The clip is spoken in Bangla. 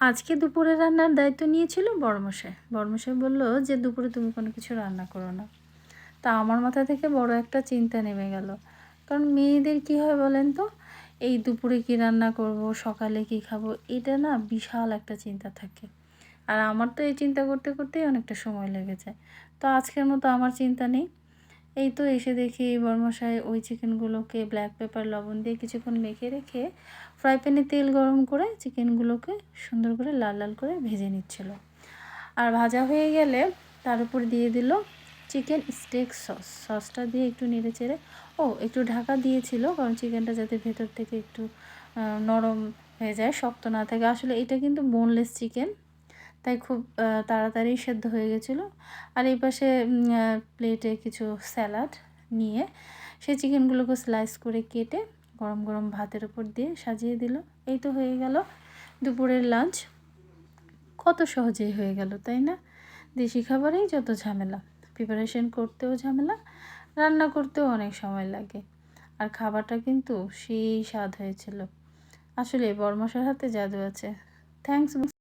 আজকে দুপুরে রান্নার দায়িত্ব নিয়েছিল বড়মশাই। বড়মশাই বলল যে, "দুপুরে তুমি কোনো কিছু রান্না করো না।" তা আমার মাথা থেকে বড় একটা চিন্তা নেমে গেল। কারণ মেয়েদের কী হয় বলেন তো? এই দুপুরে কী রান্না করব, সকালে কী খাবো, এটা না বিশাল একটা চিন্তা থাকে। আর আমার তো এই চিন্তা করতে করতেই অনেকটা সময় লেগে যায়। তো আজকের মতো আমার চিন্তা নেই। এই তো এসে দেখি বড়মশাই ওই চিকেনগুলোকে ব্ল্যাক পেপার লবণ দিয়ে কিছুক্ষণ মেখে রেখে ফ্রাই প্যানে তেল গরম করে চিকেনগুলোকে সুন্দর করে লাল লাল করে ভেজে নিচ্ছিল। আর ভাজা হয়ে গেলে তার উপর দিয়ে দিল চিকেন স্টেক সসটা দিয়ে একটু নেড়ে চেড়ে একটু ঢাকা দিয়েছিল, কারণ চিকেনটা যাতে ভেতর থেকে একটু নরম হয়ে যায়, শক্ত না থাকে। আসলে এটা কিন্তু বোনলেস চিকেন, তাই খুব তাড়াতাড়ি সেদ্ধ হয়ে গেছিলো। আর এই পাশে প্লেটে কিছু স্যালাড নিয়ে সেই চিকেনগুলোকে স্লাইস করে কেটে গরম গরম ভাতের উপর দিয়ে সাজিয়ে দিল। এই তো হয়ে গেল দুপুরের লাঞ্চ। কত সহজেই হয়ে গেল, তাই না? দেশি খাবারেই যত ঝামেলা, প্রিপারেশন করতেও ঝামেলা, রান্না করতেও অনেক সময় লাগে। আর খাবারটা কিন্তু সেই স্বাদ হয়েছিল। আসলে বড়মশাইয়ের হাতে জাদু আছে। থ্যাঙ্কস।